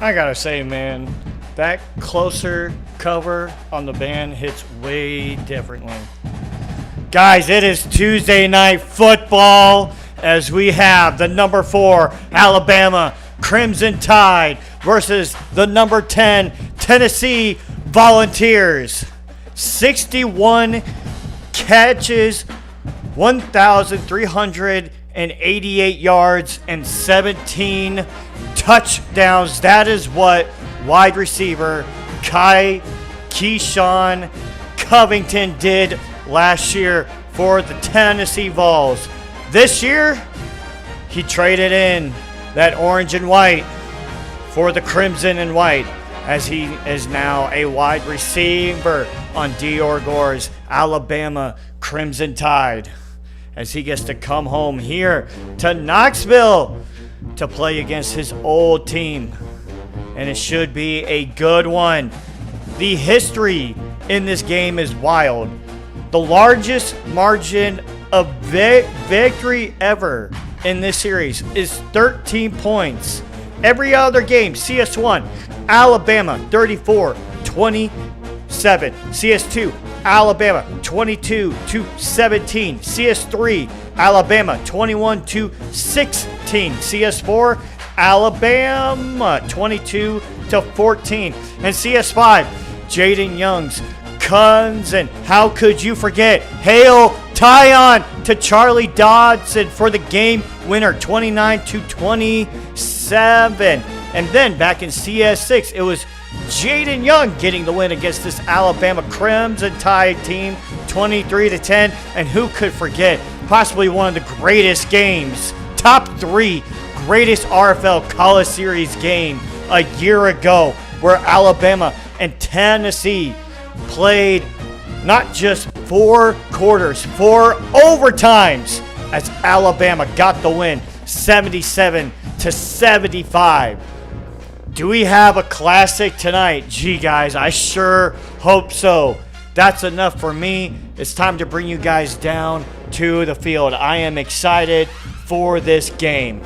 I gotta say, man, that closer cover on the band hits way differently. Guys, it is Tuesday Night Football as we have the number 4 Alabama Crimson Tide versus the number 10 Tennessee Volunteers. 61 catches, 1,388 yards, and 17 touchdowns. That is what wide receiver Keyshawn Covington did last year for the Tennessee Vols. This year, he traded in that orange and white for the crimson and white, as he is now a wide receiver on Dior Gore's Alabama Crimson Tide, as he gets to come home here to Knoxville to play against his old team. And it should be a good one. The history in this game is wild. The largest margin of victory ever in this series is 13 points. Every other game, CS1, Alabama 34-27. CS2, Alabama 22-17. CS3, Alabama 21-16. CS4, Alabama 22-14. And CS5, Jaden Young's Guns, and how could you forget? Hail Tyon to Charlie Dodson for the game winner, 29-27. And then back in CS6, it was Jaden Young getting the win against this Alabama Crimson Tide team, 23-10. And who could forget possibly one of the greatest games, top 3 greatest RFL College Series game a year ago, where Alabama and Tennessee played not just 4 quarters, 4 overtimes, as Alabama got the win 77-75. Do we have a classic tonight? Gee, guys, I sure hope so. That's enough for me. It's time to bring you guys down to the field. I am excited for this game.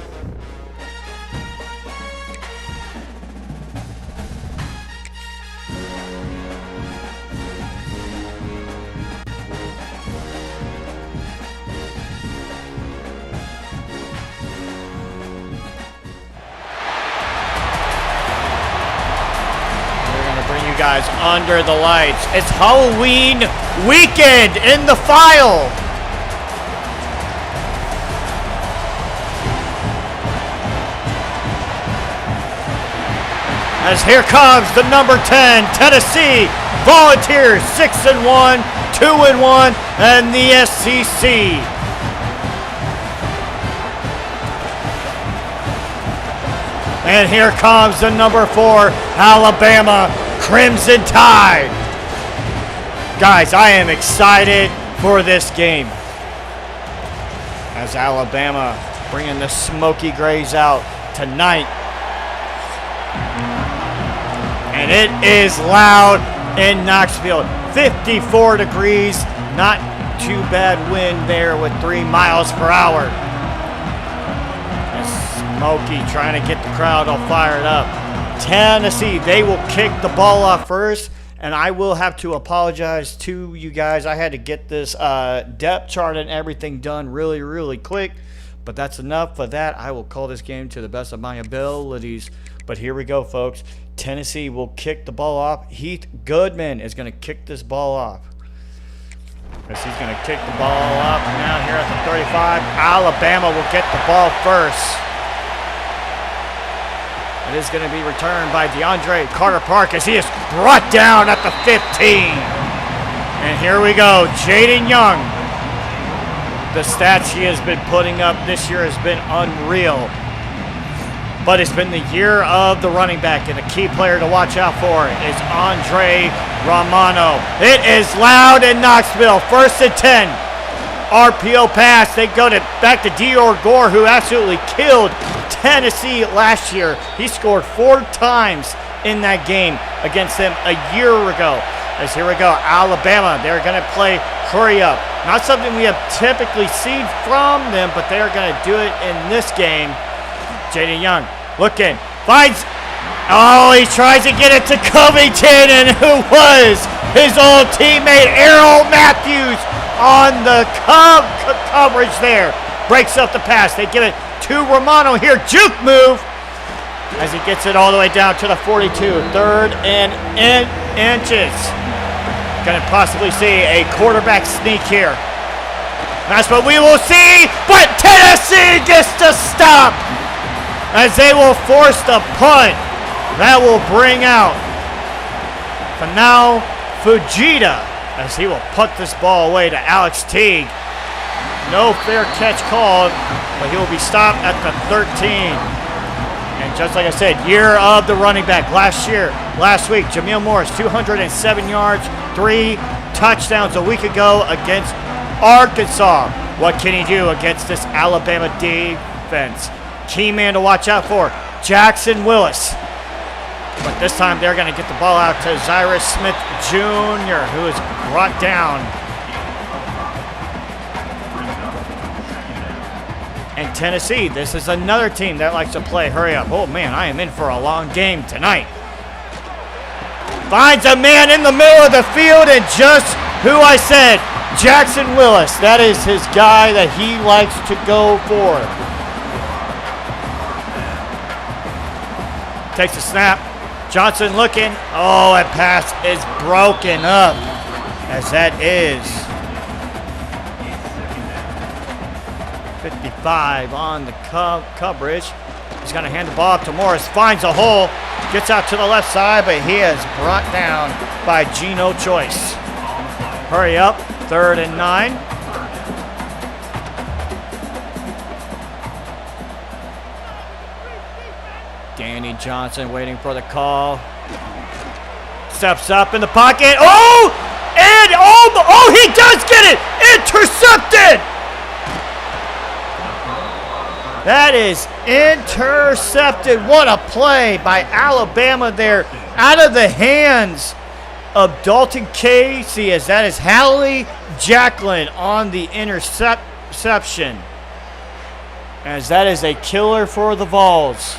Guys, under the lights. It's Halloween weekend in the file. As here comes the number 10 Tennessee Volunteers, 6-1, 2-1, and the SEC. And here comes the number 4 Alabama Crimson Tide. Guys, I am excited for this game, as Alabama bringing the Smoky Grays out tonight. And it is loud in Knoxville. 54 degrees, not too bad wind there with 3 miles per hour. Smoky trying to get the crowd all fired up. Tennessee, they will kick the ball off first, and I will have to apologize to you guys. I had to get this depth chart and everything done really quick, but that's enough for that. I will call this game to the best of my abilities. But here we go, folks. Tennessee will kick the ball off. Heath Goodman is going to kick this ball off. As he's going to kick the ball off now here at the 35. Alabama will get the ball first. It is going to be returned by DeAndre Carter-Park as he is brought down at the 15. And here we go, Jaden Young. The stats he has been putting up this year has been unreal. But it's been the year of the running back, and the key player to watch out for is Andre Romano. It is loud in Knoxville, 1st and 10. RPO pass, they go back to Dior Gore, who absolutely killed Tennessee last year. He scored 4 times in that game against them a year ago. As here we go, Alabama, they're going to play hurry up. Not something we have typically seen from them, but they're going to do it in this game. Jaden Young looking, finds Oh, he tries to get it to Covington, and who was his old teammate, Errol Matthews, on the coverage there. Breaks up the pass. They give it to Romano here. Juke move as he gets it all the way down to the 42. Third and inches. Going to possibly see a quarterback sneak here. That's what we will see, but Tennessee gets to stop as they will force the punt. That will bring out Fanao Fujita as he will put this ball away to Alex Teague. No fair catch called, but he will be stopped at the 13. And just like I said, year of the running back. Last week, Jamil Morris, 207 yards, 3 touchdowns a week ago against Arkansas. What can he do against this Alabama defense? Key man to watch out for, Jackson Willis. But this time they're going to get the ball out to Zyrus Smith Jr., who is brought down. And Tennessee, this is another team that likes to play hurry up. Oh man, I am in for a long game tonight. Finds a man in the middle of the field, and just who I said, Jackson Willis. That is his guy that he likes to go for. Takes a snap. Johnson looking. Oh, that pass is broken up, as that is 55 on the coverage. He's going to hand the ball up to Morris. Finds a hole. Gets out to the left side, but he is brought down by Geno Choice. Hurry up. 3rd and 9. Danny Johnson waiting for the call. Steps up in the pocket. Oh! And oh, he does get it! Intercepted! That is intercepted. What a play by Alabama there. Out of the hands of Dalton Casey, as that is Hallie Jacqueline on the interception. As that is a killer for the Vols.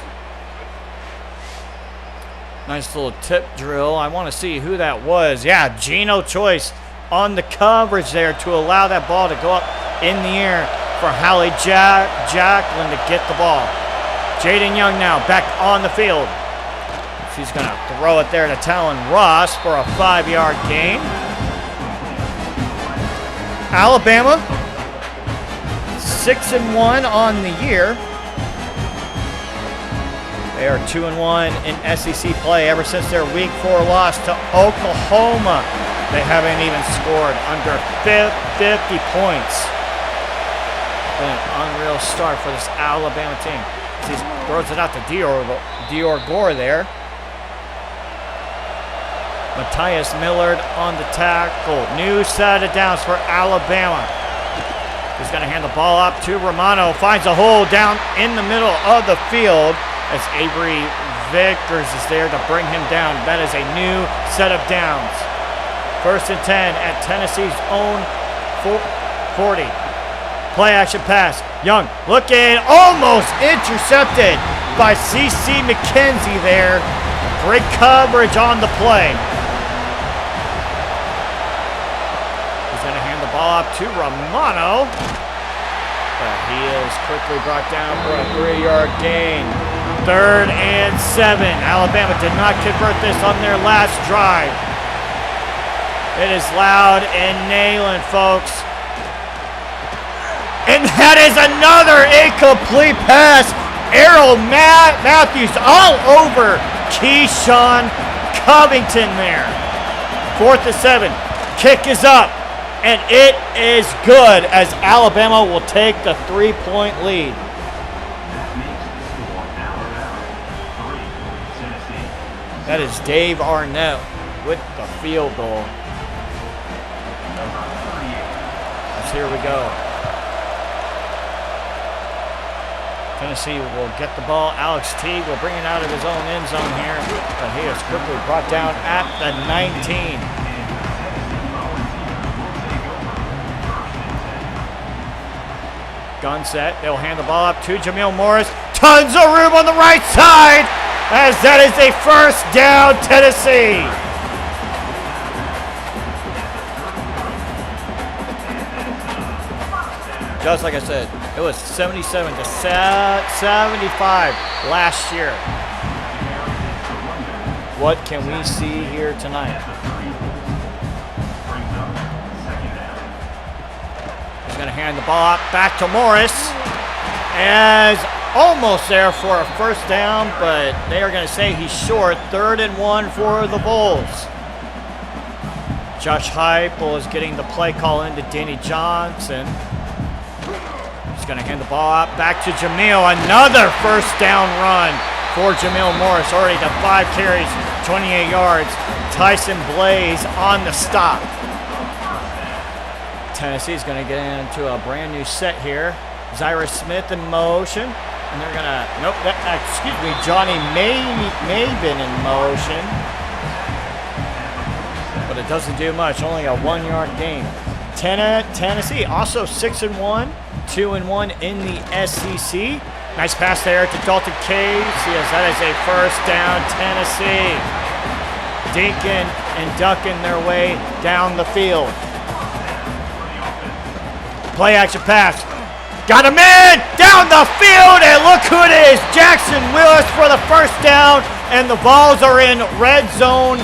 Nice little tip drill. I want to see who that was. Yeah, Geno Choice on the coverage there to allow that ball to go up in the air for Hallie Jacqueline to get the ball. Jaden Young now back on the field. She's going to throw it there to Talon Ross for a 5-yard gain. Alabama, 6-1 on the year. They are 2-1 in SEC play ever since their Week 4 loss to Oklahoma. They haven't even scored under 50 points. Been an unreal start for this Alabama team. He throws it out to Dior Gore there. Matthias Millard on the tackle. New set of downs for Alabama. He's going to hand the ball up to Romano. Finds a hole down in the middle of the field as Avery Vickers is there to bring him down. That is a new set of downs. 1st and 10 at Tennessee's own 40. Play action pass. Young looking, almost intercepted by C.C. McKenzie there. Great coverage on the play. He's going to hand the ball up to Romano. But he is quickly brought down for a 3-yard gain. 3rd and 7. Alabama did not convert this on their last drive. It is loud and nailing, folks. And that is another incomplete pass. Errol Matthews all over Keyshawn Covington there. 4th and 7. Kick is up. And it is good as Alabama will take the 3-point lead. That is Dave Arnett with the field goal. As here we go. Tennessee will get the ball. Alex Teague will bring it out of his own end zone here, but he is quickly brought down at the 19. Gun set. They'll hand the ball up to Jamil Morris. Tons of room on the right side. as that is a first down, Tennessee. Just like I said, it was 77 to 75 last year. What can we see here tonight? He's going to hand the ball up back to Morris. As almost there for a first down, but they are going to say he's short. 3rd and 1 for the Bulls. Josh Heupel is getting the play call into Danny Johnson. He's going to hand the ball up back to Jamil. Another first down run for Jamil Morris. Already to 5 carries, 28 yards. Tyson Blaze on the stop. Tennessee's going to get into a brand new set here. Zyra Smith in motion. And they're going to, Johnny Maven in motion. But it doesn't do much, only a 1-yard gain. Tennessee also 6-1, 2-1 in the SEC. Nice pass there to Dalton Case. Yes, that is a first down, Tennessee. Dinking and ducking their way down the field. Play action pass. Got him in, down the field, and look who it is. Jackson Willis for the first down, and the Vols are in red zone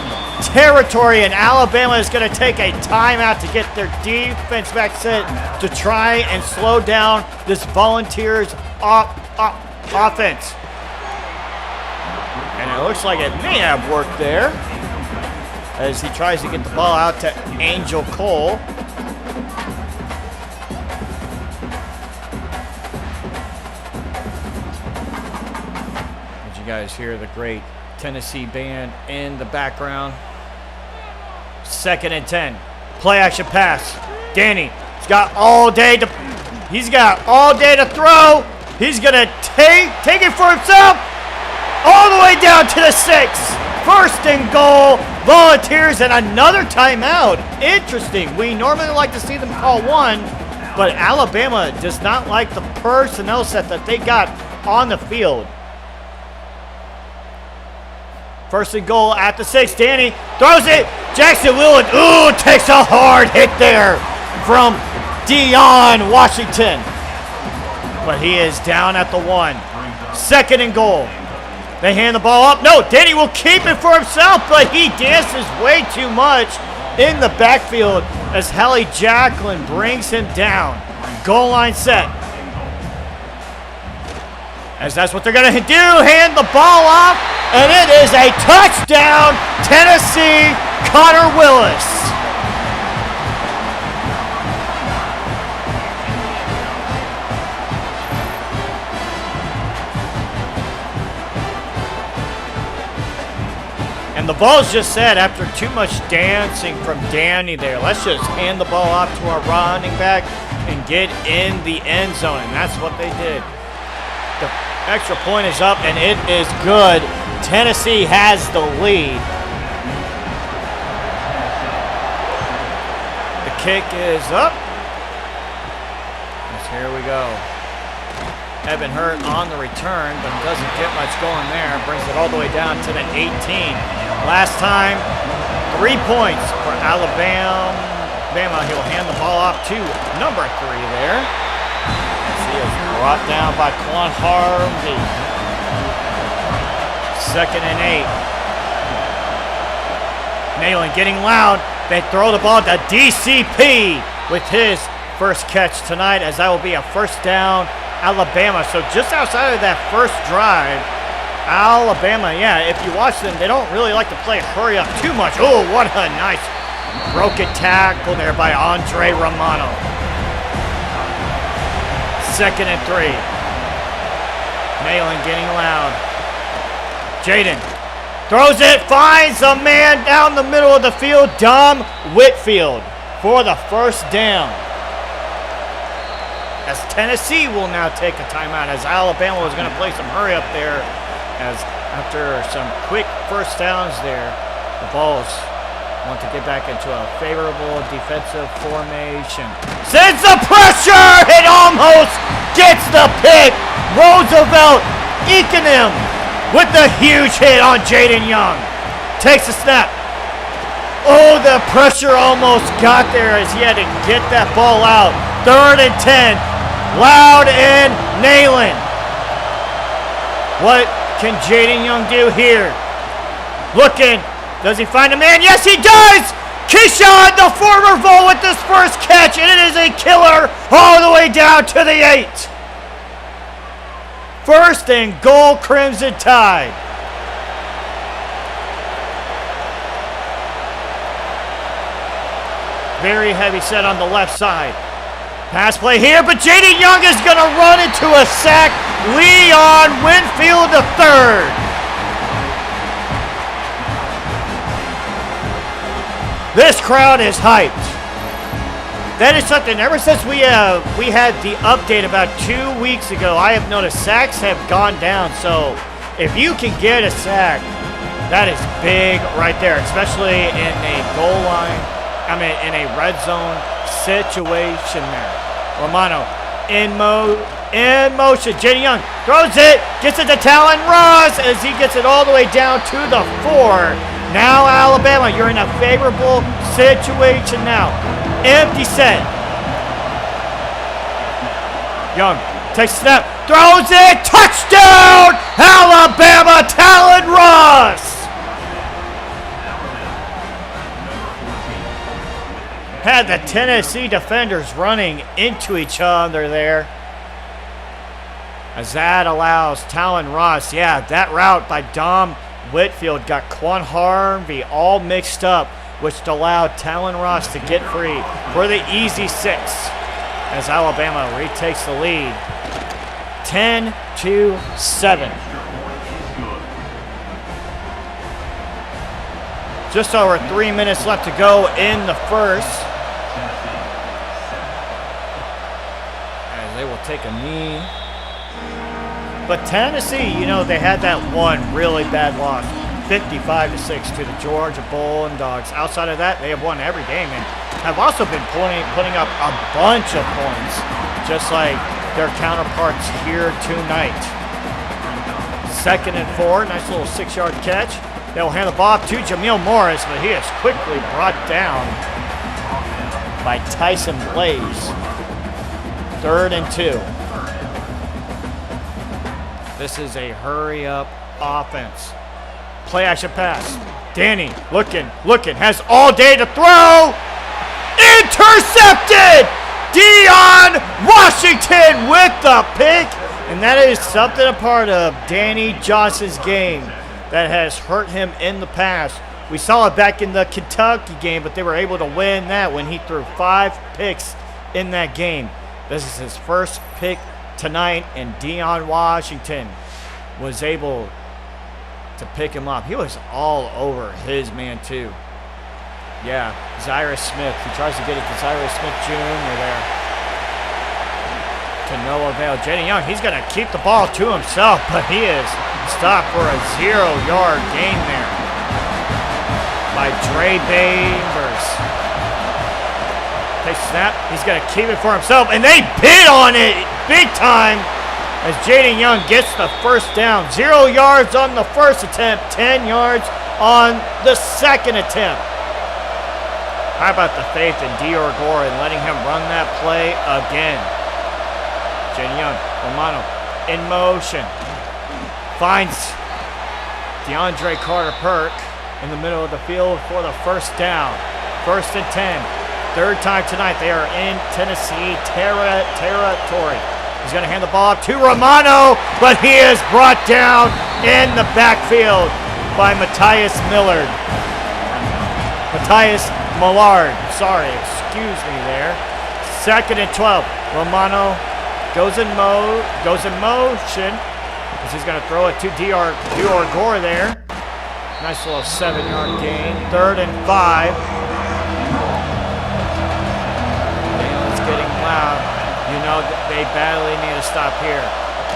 territory, and Alabama is going to take a timeout to get their defense back set to try and slow down this Volunteers offense. And it looks like it may have worked there as he tries to get the ball out to Angel Cole. You guys hear the great Tennessee band in the background. 2nd and 10. Play action pass. Danny, he's got all day to throw. He's gonna take it for himself all the way down to the 6. 1st and goal. Volunteers and another timeout. Interesting. We normally like to see them call one, but Alabama does not like the personnel set that they got on the field. 1st and goal at the 6. Danny throws it. Jackson Willis, takes a hard hit there from Dion Washington. But he is down at the 1. 2nd and goal. They hand the ball up. No, Danny will keep it for himself, but he dances way too much in the backfield as Hallie Jacqueline brings him down. Goal line set. As that's what they're going to do, hand the ball off, and it is a touchdown, Tennessee, Connor Willis. And the Vols just said, after too much dancing from Danny there, let's just hand the ball off to our running back and get in the end zone, and that's what they did. The extra point is up, and it is good. Tennessee has the lead. The kick is up. Here we go. Evan Hurt on the return, but doesn't get much going there. Brings it all the way down to the 18. Last time, 3 points for Alabama. He'll hand the ball off to number 3 there. He is brought down by Quan Harvey. 2nd and 8. Nayland getting loud. They throw the ball to DCP with his first catch tonight, as that will be a first down, Alabama. So just outside of that first drive, Alabama, if you watch them, they don't really like to play hurry up too much. Oh, what a nice broken tackle there by Andre Romano. 2nd and 3. Nayland getting loud. Jaden throws it, finds a man down the middle of the field, Dom Whitfield, for the first down. As Tennessee will now take a timeout, as Alabama was going to play some hurry up there, as after some quick first downs there, the Vols want to get back into a favorable defensive formation. Sends the pressure! It almost gets the pick! Roosevelt Ikonem with the huge hit on Jaden Young. Takes the snap. Oh, the pressure almost got there as he had to get that ball out. 3rd and 10. Loud and Nayland. What can Jaden Young do here? Looking. Does he find a man? Yes, he does! Keyshawn, the former Vol, with this first catch, and it is a killer all the way down to the 8. 1st and goal, Crimson Tide. Very heavy set on the left side. Pass play here, but Jaden Young is going to run into a sack. Leon Winfield III. This crowd is hyped. That is something, ever since we had the update about 2 weeks ago, I have noticed sacks have gone down. So if you can get a sack, that is big right there, especially in a goal line. In a red zone situation there. Romano in motion. Jaden Young throws it, gets it to Talon Ross as he gets it all the way down to the 4. Now Alabama, you're in a favorable situation now. Empty set. Young takes a snap, throws it, touchdown! Alabama, Talon Ross! Had the Tennessee defenders running into each other there. As that allows Talon Ross, that route by Dom Whitfield got Quan Harvey all mixed up, which allowed Talon Ross to get free for the easy 6. As Alabama retakes the lead, 10-7. Just over 3 minutes left to go in the first. They will take a knee. But Tennessee, they had that one really bad loss, 55-6 to the Georgia Bulldogs. Outside of that, they have won every game and have also been putting up a bunch of points, just like their counterparts here tonight. 2nd and 4, nice little 6-yard catch. They'll hand the ball to Jameel Morris, but he is quickly brought down by Tyson Blaze. 3rd and 2. This is a hurry-up offense. Play action pass. Danny looking, has all day to throw. Intercepted! Dion Washington with the pick. And that is something a part of Danny Johnson's game that has hurt him in the past. We saw it back in the Kentucky game, but they were able to win that when he threw 5 picks in that game. This is his first pick tonight, and Dion Washington was able to pick him up. He was all over his man, too. Yeah, Zyrus Smith. He tries to get it to Zyrus Smith Jr. there. To no avail. Jaden Young, he's going to keep the ball to himself, but he is stopped for a 0-yard gain there by Dre Babers. Takes a snap. He's going to keep it for himself, and they bid on it big time as Jaden Young gets the first down. 0 yards on the first attempt, 10 yards on the second attempt. How about the faith in Dior Gore and letting him run that play again? Jaden Young, Romano in motion. Finds DeAndre Carter-Perk in the middle of the field for the first down. 1st and 10. 3rd time tonight they are in Tennessee territory. He's going to hand the ball up to Romano, but he is brought down in the backfield by Matthias Millard. Matthias Millard, sorry, excuse me there. 2nd and 12. Romano goes in motion as he's going to throw it to Dior Gore there. Nice little 7-yard gain. 3rd and 5. They badly need to stop here.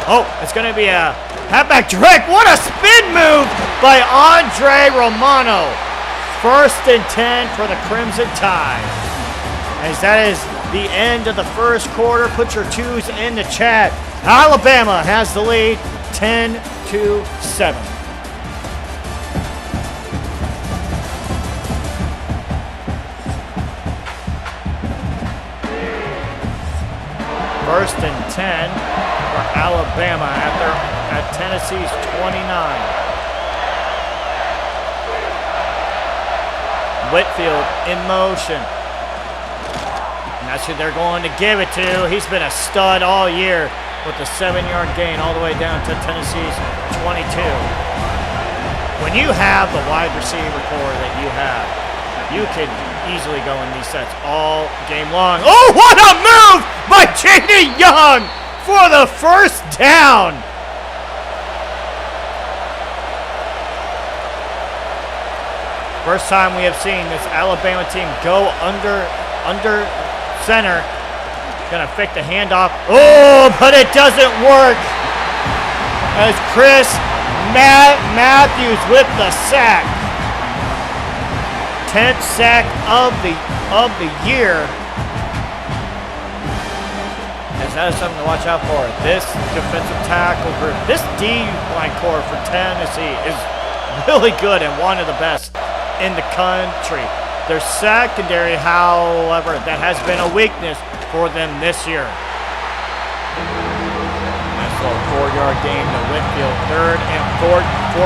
Oh, it's going to be a halfback direct. What a spin move by Andre Romano. 1st and 10 for the Crimson Tide. As that is the end of the first quarter. Put your 2s in the chat. Alabama has the lead 10-7. 2-7. First and 10 for Alabama at Tennessee's 29. Whitfield in motion. And that's who they're going to give it to. He's been a stud all year with a 7-yard gain all the way down to Tennessee's 22. When you have the wide receiver core that you have, you could easily go in these sets all game long. Oh, what a move by J.D. Young for the first down. First time we have seen this Alabama team go under center. Gonna fake the handoff. Oh, but it doesn't work. As Chris Matthews with the sack. 10th sack of the year. As that is something to watch out for. This defensive tackle group, this D-line core for Tennessee is really good and one of the best in the country. Their secondary, however, that has been a weakness for them this year. Nice little 4-yard gain to Whitfield. 3rd and 14.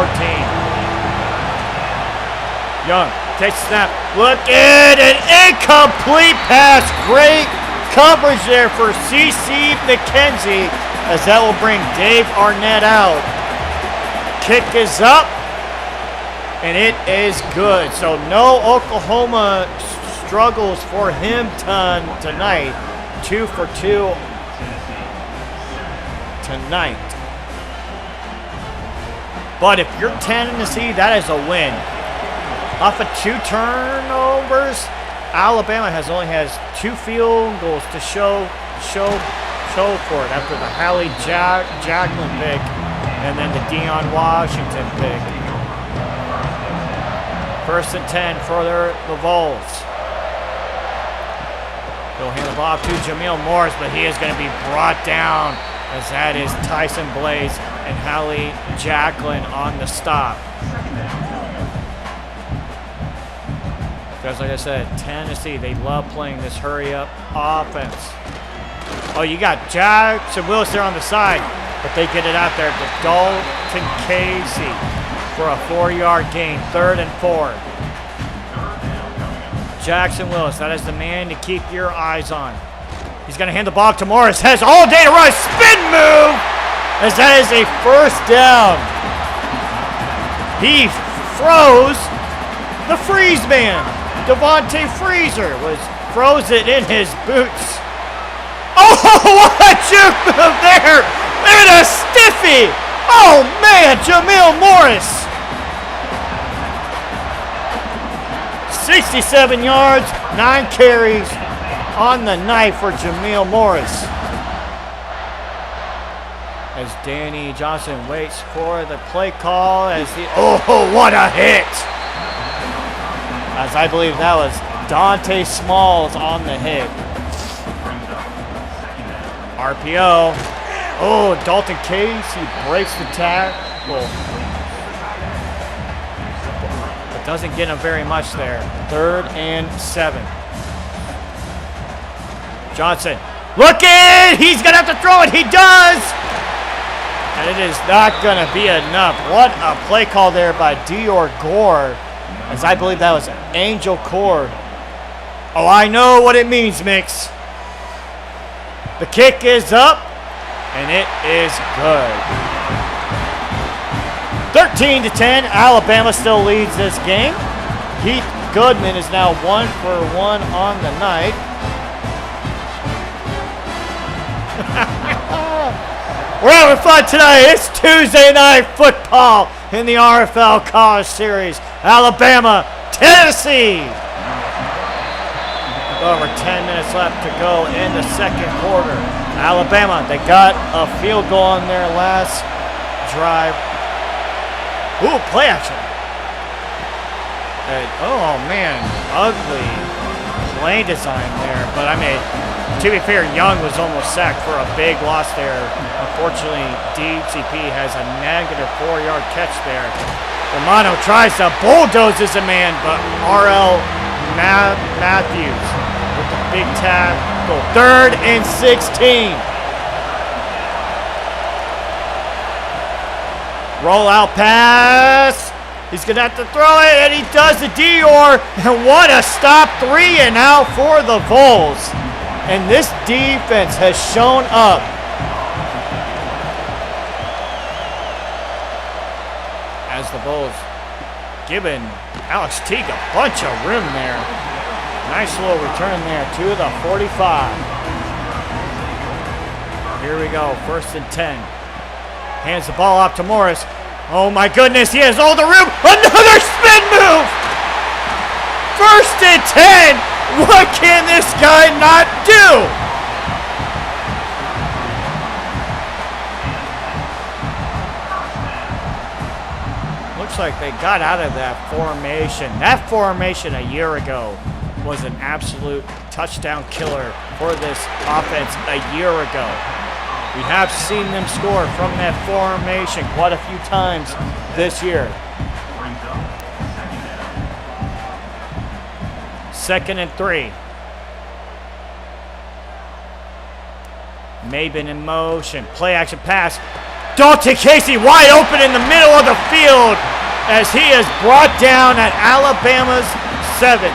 Young takes the snap. Look at an incomplete pass. Great coverage there for C.C. McKenzie as that will bring Dave Arnett out. Kick is up. And it is good. So no Oklahoma struggles for him tonight. 2 for 2 tonight. But if you're Tennessee, that is a win. Off of 2 turnovers, Alabama only has 2 field goals to show for it after the Hallie Jacklin pick and then the Deion Washington pick. First and 10 for the Vols. He'll hand the ball to Jamil Morris, but he is going to be brought down as that is Tyson Blaze and Hallie Jacklin on the stop. Because like I said, Tennessee, they love playing this hurry-up offense. Oh, you got Jackson Willis there on the side, but they get it out there to Dalton Casey for a 4-yard gain, 3rd and 4. Jackson Willis, that is the man to keep your eyes on. He's going to hand the ball to Morris. Has all day to run. Spin move! As that is a first down. He froze the freeze man. Devontae Freezer froze it in his boots. Oh, what a juke move there! And a stiffy! Oh man, Jamil Morris. 67 yards, 9 carries on the night for Jamil Morris. As Danny Johnson waits for the play call oh, what a hit! As I believe that was Dante Smalls on the hit. RPO. Oh, Dalton Casey breaks the tackle. But doesn't get him very much there. 3rd and 7. Johnson looking! He's going to have to throw it. He does! And it is not going to be enough. What a play call there by Dior Gore. As I believe that was Angel Cord. Oh, I know what it means, Mix. The kick is up, and it is good. 13-10, Alabama still leads this game. Heath Goodman is now 1 for 1 on the night. We're having fun tonight. It's Tuesday night football in the RFL College Series. Alabama, Tennessee. Over 10 minutes left to go in the second quarter. Alabama, they got a field goal on their last drive. Ooh, play action. And, oh, man, ugly play design there. But, I mean, To be fair, Young was almost sacked for a big loss there. Unfortunately, DCP has a negative 4-yard catch there. Romano tries to bulldoze as a man, but RL Matthews with the big tackle. 3rd and 16. Roll out pass. He's going to have to throw it, and he does the Dior. And what a stop. 3 and out for the Vols. And this defense has shown up. As the Vols giving Alex Teague a bunch of room there. Nice little return there to the 45. Here we go, 1st and 10. Hands the ball off to Morris. Oh my goodness, he has all the room. Another spin move! 1st and 10. What can this guy not do? Looks like they got out of that formation. That formation a year ago was an absolute touchdown killer for this offense a year ago. We have seen them score from that formation quite a few times this year. 2nd and 3. Maben in motion. Play action pass. Dalton Casey wide open in the middle of the field as he is brought down at Alabama's 7.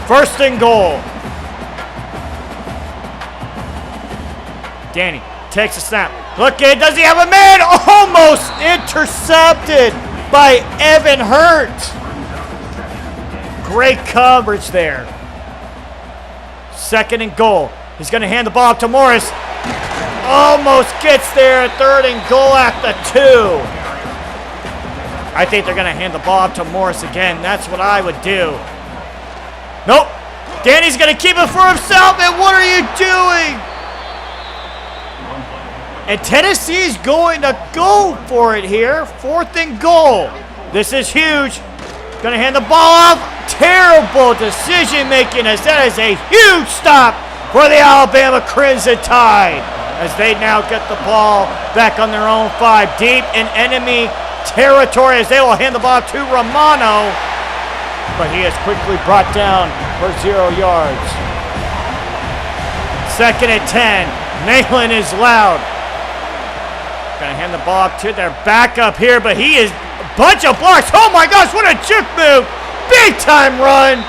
1st and goal. Danny takes a snap. Look at, does he have a man? Almost intercepted by Evan Hurt. Great coverage there. 2nd and goal. He's going to hand the ball up to Morris. Almost gets there. 3rd and goal at the 2. I think they're going to hand the ball up to Morris again. That's what I would do. Nope. Danny's going to keep it for himself. And what are you doing? And Tennessee's going to go for it here. 4th and goal. This is huge. Going to hand the ball off. Terrible decision making as that is a huge stop for the Alabama Crimson Tide. As they now get the ball back on their own 5. Deep in enemy territory as they will hand the ball to Romano. But he is quickly brought down for 0 yards. 2nd and 10. Nayland is loud. Gonna hand the ball up to their backup here, but he is a bunch of blocks. Oh my gosh, what a juke move. Big time run.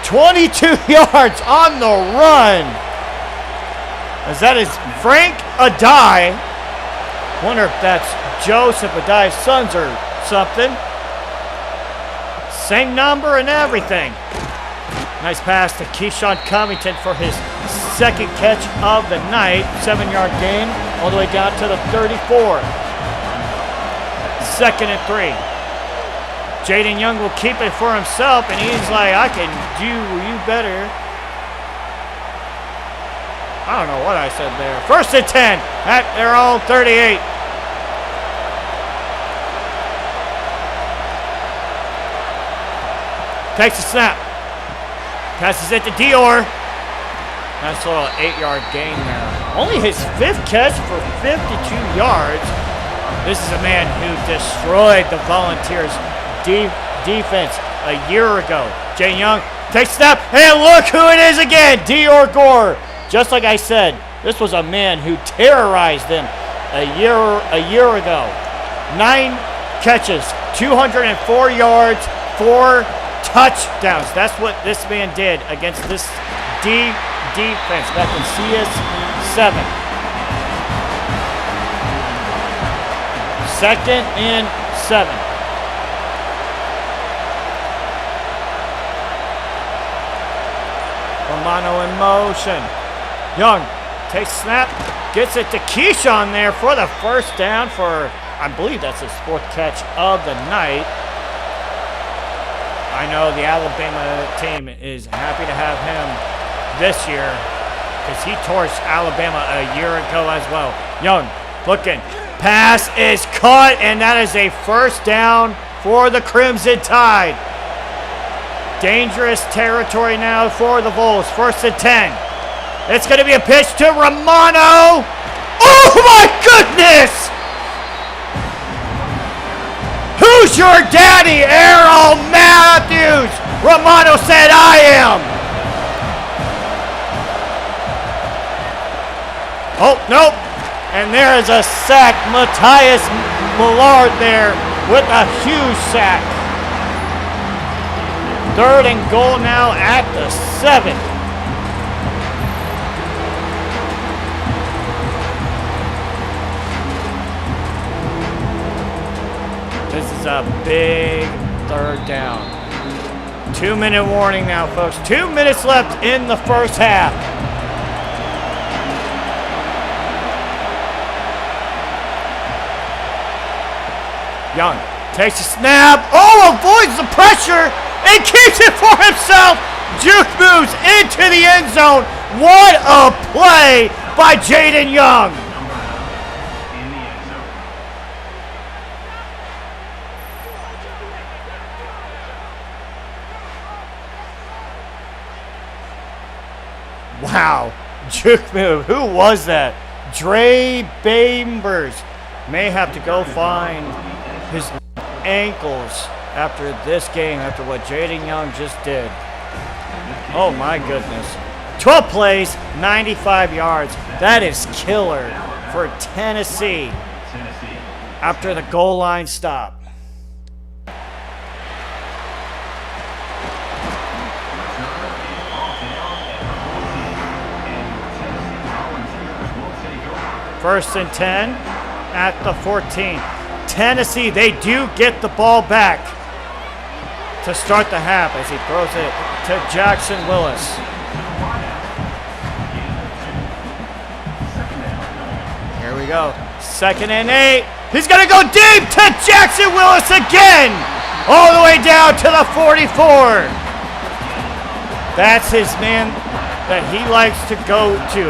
22 yards on the run. As that is Frank Adai. Wonder if that's Joseph Adai's sons or something. Same number and everything. Nice pass to Keyshawn Covington for his 2nd catch of the night. 7-yard gain all the way down to the 34. 2nd and 3. Jaden Young will keep it for himself, and he's like, I can do you better. I don't know what I said there. 1st and 10 at their own 38. Takes a snap. Passes it to Dior. Nice little 8-yard gain there. Only his 5th catch for 52 yards. This is a man who destroyed the Volunteers' defense a year ago. Jay Young takes a snap, and look who it is again, Dior Gore. Just like I said, this was a man who terrorized them a year ago. 9 catches, 204 yards, 4 touchdowns. That's what this man did against this defense back in CS7. 2nd and 7. Romano in motion. Young takes snap, gets it to Keyshawn there for the 1st down for, I believe that's his 4th catch of the night. I know the Alabama team is happy to have him this year because he torched Alabama a year ago as well. Young looking. Pass is caught, and that is a 1st down for the Crimson Tide. Dangerous territory now for the Vols. 1st and 10. It's going to be a pitch to Romano. Oh my goodness! Who's your daddy? Errol Matthews. Romano said, I am. Oh, nope. And there is a sack. Matthias Millard there with a huge sack. 3rd and goal now at the 7. This is a big 3rd down. 2-minute warning now, folks. 2 minutes left in the first half. Young takes a snap. Oh, avoids the pressure and keeps it for himself. Juke moves into the end zone. What a play by Jaden Young. Wow, juke move. Who was that? Dre Bambers may have to go find his ankles after this game, after what Jaden Young just did. Oh my goodness. 12 plays, 95 yards. That is killer for Tennessee after the goal line stop. First and 10 at the 14. Tennessee, they do get the ball back to start the half as he throws it to Jackson Willis. Here we go. 2nd and 8. He's going to go deep to Jackson Willis again. All the way down to the 44. That's his man that he likes to go to.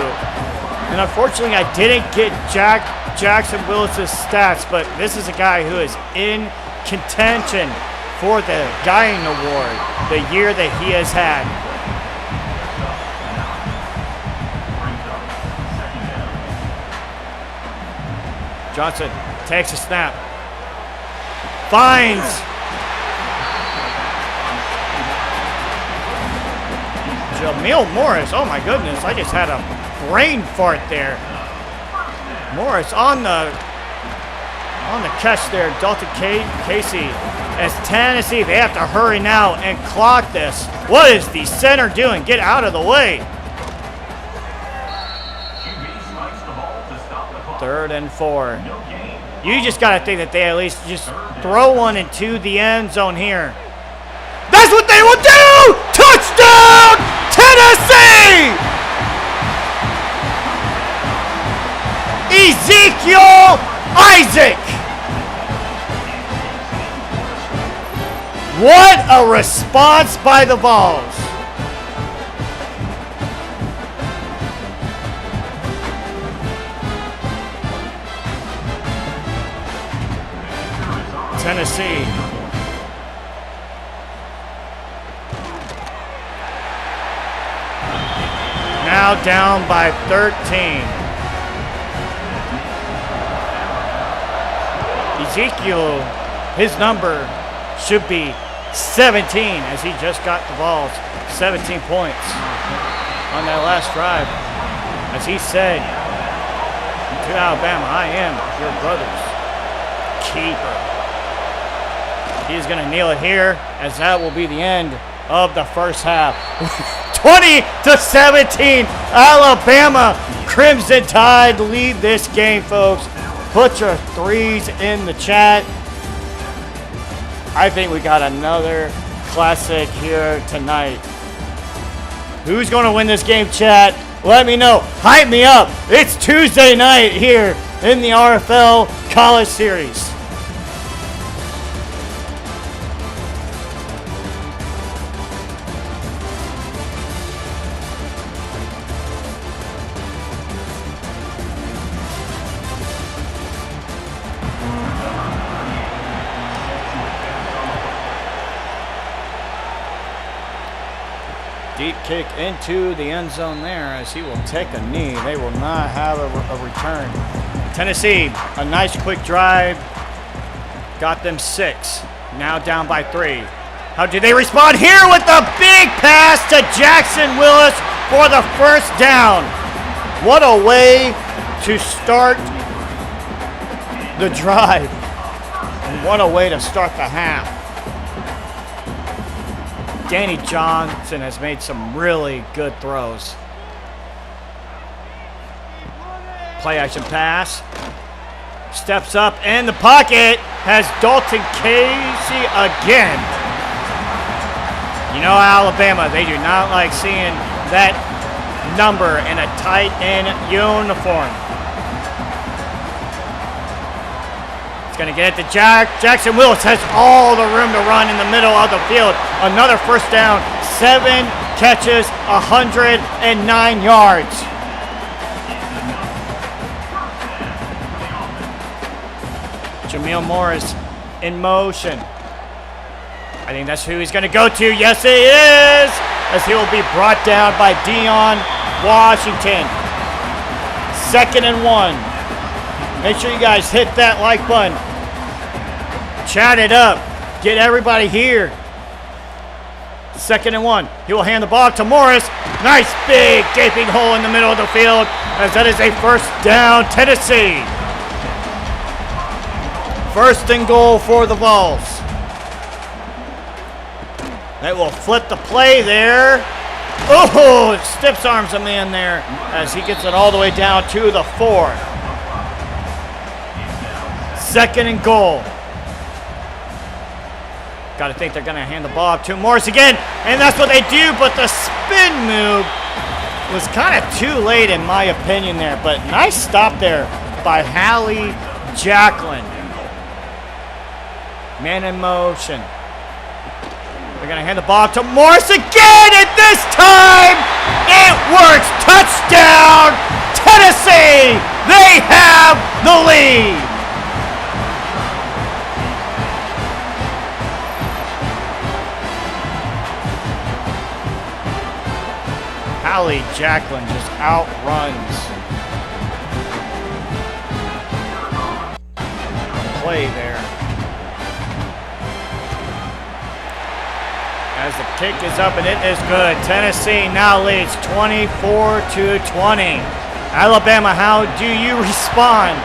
And unfortunately, I didn't get Jackson Willis' stats, but this is a guy who is in contention for the Guyan Award the year that he has had. Johnson takes a snap. Finds Jamil Morris. Oh my goodness, I just had a brain fart there. Morris on the catch there. Dalton Casey as Tennessee, they have to hurry now and clock this. What is the center doing? Get out of the way. 3rd and 4. You just got to think that they at least just throw one into the end zone here. That's what they will do! Touchdown, Tennessee! Ezekiel Isaac. What a response by the Vols. Tennessee. Now down by 13. Ezekiel, his number should be 17 as he just got the balls. 17 points on that last drive. As he said to Alabama, I am your brother's keeper. He's going to kneel it here as that will be the end of the first half. 20-17, Alabama Crimson Tide lead this game, folks. Put your threes in the chat. I think we got another classic here tonight. Who's going to win this game, chat? Let me know. Hype me up. It's Tuesday night here in the RFL College Series. Deep kick into the end zone there as he will take a knee. They will not have a return. Tennessee, a nice quick drive. Got them 6. Now down by 3. How do they respond here with a big pass to Jackson Willis for the first down? What a way to start the drive. And what a way to start the half. Danny Johnson has made some really good throws. Play action pass. Steps up in the pocket. Has Dalton Casey again. You know Alabama, they do not like seeing that number in a tight end uniform. It's going to get it to Jackson Willis. Has all the room to run in the middle of the field. Another first down. 7 catches, 109 yards. Jamil Morris in motion. I think that's who he's going to go to. Yes, he is! As he will be brought down by Dion Washington. 2nd and 1. Make sure you guys hit that like button. Chat it up. Get everybody here. 2nd and 1. He will hand the ball to Morris. Nice big gaping hole in the middle of the field as that is a first down, Tennessee. 1st and goal for the Vols. They will flip the play there. Oh, it stiffs arms a man there as he gets it all the way down to the 4. 2nd and goal. Got to think they're going to hand the ball up to Morris again, and that's what they do, but the spin move was kind of too late in my opinion there, but nice stop there by Hallie Jacklin. Man in motion. They're going to hand the ball to Morris again, and this time it works. Touchdown, Tennessee. They have the lead. Hallie Jacklin just outruns the play there. As the kick is up and it is good. Tennessee now leads 24-20. Alabama, how do you respond?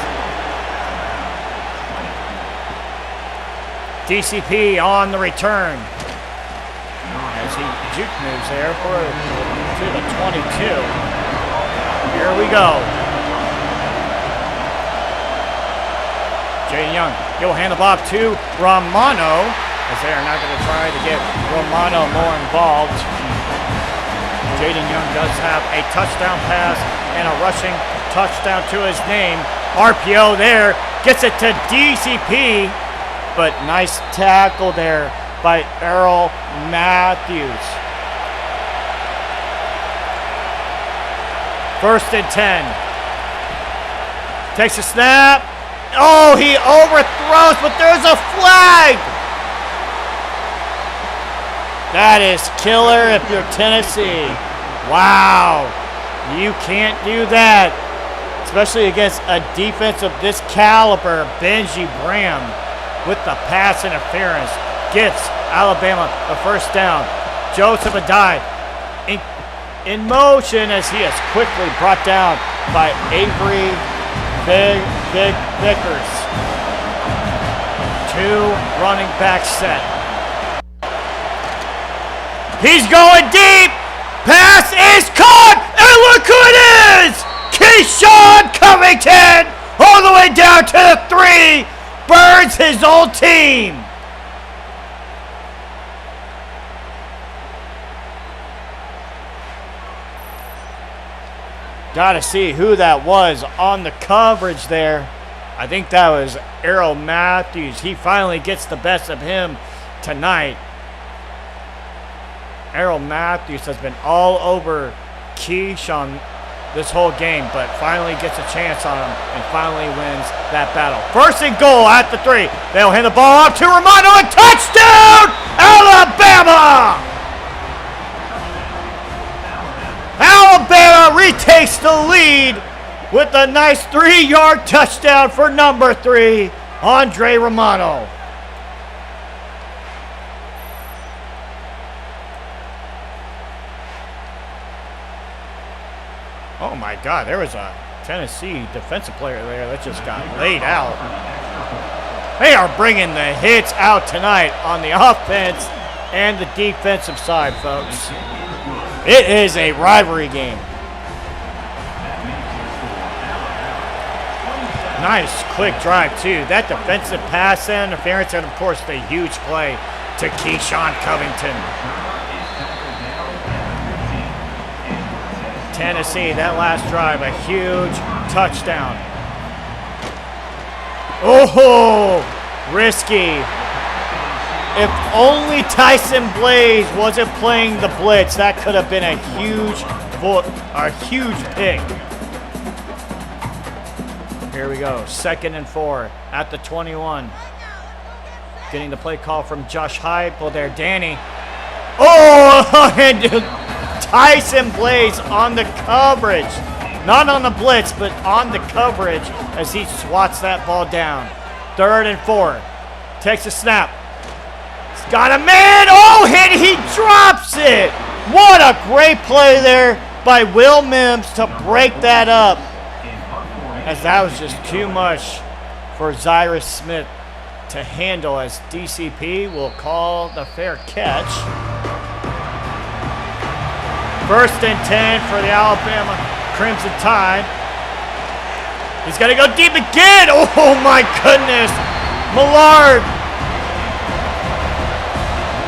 DCP on the return. As he juke moves there to the 22. Here we go. Jaden Young, he'll hand the ball to Romano, as they are now going to try to get Romano more involved. Jaden Young does have a touchdown pass and a rushing touchdown to his name. RPO there, gets it to DCP, but nice tackle there by Errol Matthews. 1st and 10. Takes a snap. Oh, he overthrows, but there's a flag. That is killer if you're Tennessee. Wow. You can't do that, especially against a defense of this caliber. Benji Graham with the pass interference gets Alabama the first down. Joseph Adai in motion as he is quickly brought down by Avery Vickers. 2 running back set. He's going deep. Pass is caught. And look who it is. Keyshawn Covington all the way down to the 3. Burns his old team. Got to see who that was on the coverage there. I think that was Errol Matthews. He finally gets the best of him tonight. Errol Matthews has been all over Keyshawn this whole game, but finally gets a chance on him and finally wins that battle. 1st and goal at the 3. They'll hand the ball off to Romano and touchdown, Alabama! Florida retakes the lead with a nice 3-yard touchdown for number 3, Andre Romano. Oh my God, there was a Tennessee defensive player there that just got laid out. They are bringing the hits out tonight on the offense and the defensive side, folks. It is a rivalry game. Nice quick drive, too. That defensive pass interference, and, of course, the huge play to Keyshawn Covington. Tennessee, that last drive, a huge touchdown. Oh, risky. If only Tyson Blaze wasn't playing the blitz, that could have been a huge pick. Here we go, 2nd and 4 at the 21. Getting the play call from Josh Heupel there, Danny. Oh, and Tyson Blaze on the coverage. Not on the blitz, but on the coverage as he swats that ball down. 3rd and 4. Takes a snap. He's got a man. Oh, and he drops it. What a great play there by Will Mims to break that up, as that was just too much for Zyrus Smith to handle, as DCP will call the fair catch. 1st and 10 for the Alabama Crimson Tide. He's going to go deep again. Oh, my goodness. Millard.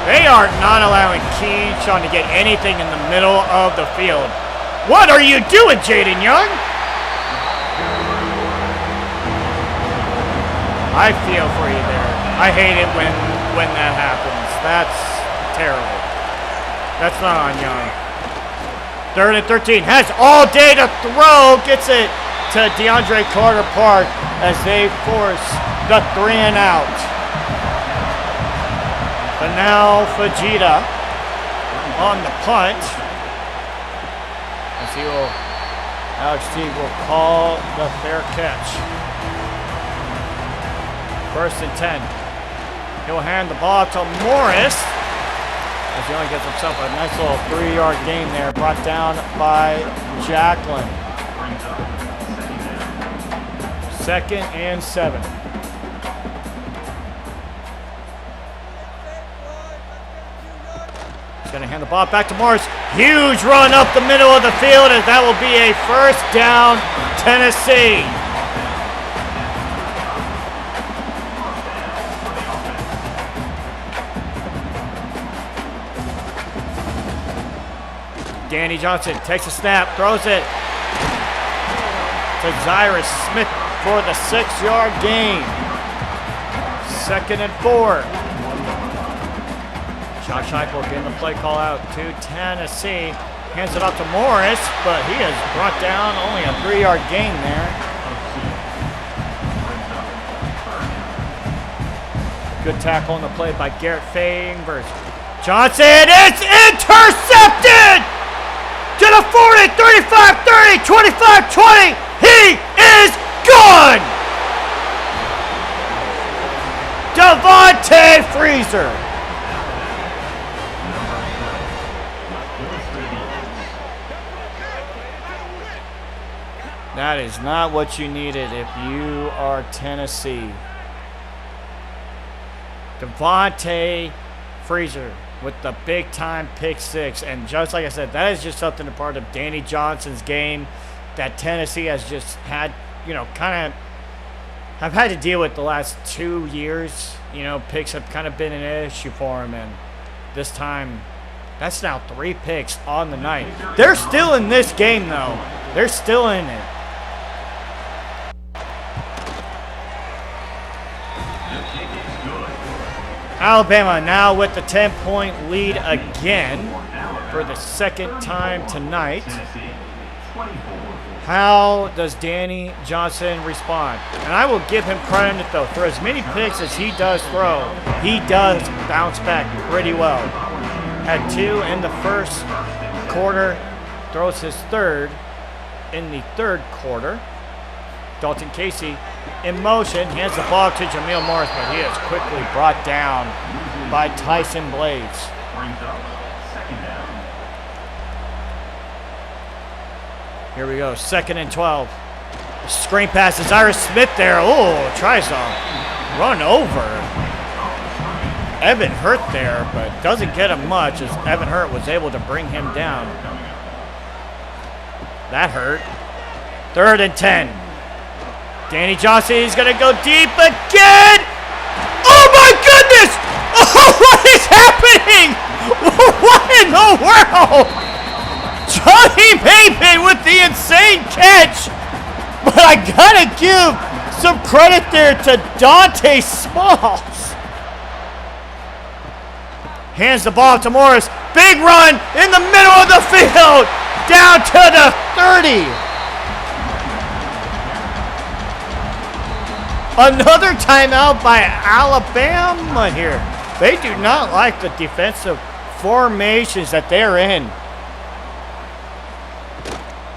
They are not allowing Keyshawn to get anything in the middle of the field. What are you doing, Jaden Young? I feel for you there. I hate it when that happens. That's terrible. That's not on Young. 3rd and 13. Has all day to throw. Gets it to DeAndre Carter-Park as they force the 3 and out. But now Fajita on the punt. As Alex Teague will call the fair catch. 1st and 10. He'll hand the ball to Morris, as he only gets himself a nice little 3-yard gain there, brought down by Jacklin. 2nd and 7. He's going to hand the ball back to Morris. Huge run up the middle of the field, and that will be a 1st down, Tennessee. Danny Johnson takes a snap, throws it to Zyrus Smith for the 6-yard gain. 2nd and 4. Josh Heupel getting the play call out to Tennessee. Hands it off to Morris, but he has brought down only a 3-yard gain there. Good tackle on the play by Garrett Favors. Johnson is intercepted! To the 40, 35, 30, 25, 20. He is gone! Devontae Freezer. That is not what you needed if you are Tennessee. Devontae Freezer with the big-time pick 6. And just like I said, that is just something a part of Danny Johnson's game that Tennessee has just had, kind of have had to deal with the last 2 years. Picks have kind of been an issue for him. And this time, that's now 3 picks on the night. They're still in this game, though. They're still in it. Alabama now with the 10-point lead again for the 2nd time tonight. How does Danny Johnson respond? And I will give him credit, though. For as many picks as he does throw, he does bounce back pretty well. Had 2 in the 1st quarter, throws his third in the third quarter. Dalton Casey in motion, hands the ball to Jamil Morris, but he is quickly brought down by Tyson Blades. Here we go, 2nd and 12. Screen passes, Ira Smith there. Oh, tries to run over Evan Hurt there, but doesn't get him much as Evan Hurt was able to bring him down. That hurt. 3rd and 10. Danny Johnson, he's going to go deep again. Oh my goodness! Oh, what is happening? What in the world? Johnny Maven with the insane catch. But I gotta give some credit there to Dante Smalls. Hands the ball to Morris. Big run in the middle of the field. Down to the 30. Another timeout by Alabama here. They do not like the defensive formations that they're in.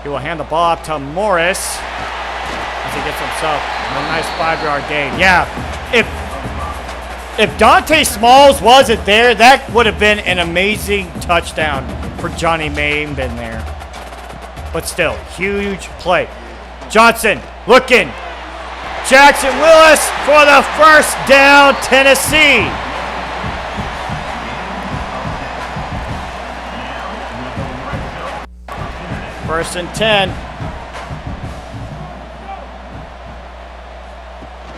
He will hand the ball up to Morris as he gets himself a nice 5-yard gain. Yeah, if Dante Smalls wasn't there, that would have been an amazing touchdown for Johnny Maven there. But still, huge play. Johnson looking. Jackson Willis for the first down, Tennessee. First and 10.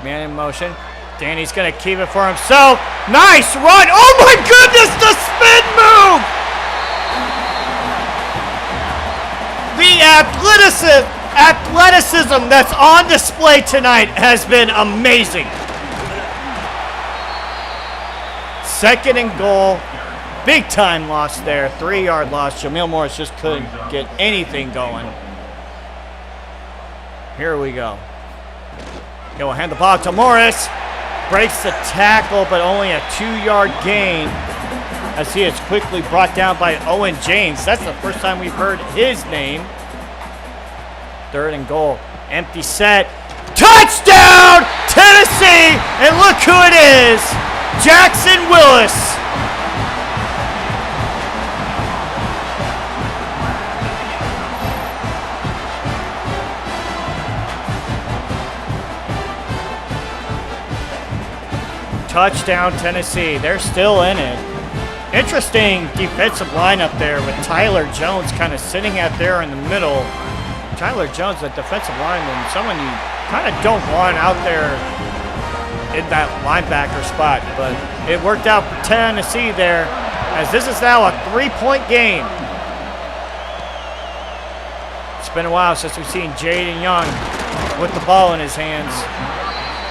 Man in motion. Danny's going to keep it for himself. Nice run. Oh my goodness, the spin move. The athleticism that's on display tonight has been amazing. 2nd and goal. Big time loss there. 3-yard loss. Jamil Morris just couldn't get anything going. Here we go. He'll hand the ball to Morris. Breaks the tackle, but only a 2-yard gain as he is quickly brought down by Owen James. That's the first time we've heard his name. 3rd and goal. Empty set. Touchdown, Tennessee! And look who it is. Jackson Willis. Touchdown, Tennessee. They're still in it. Interesting defensive lineup there with Tyler Jones kind of sitting out there in the middle. Tyler Jones, a defensive lineman, someone you kind of don't want out there in that linebacker spot. But it worked out for Tennessee there, as this is now a 3-point game. It's been a while since we've seen Jaden Young with the ball in his hands.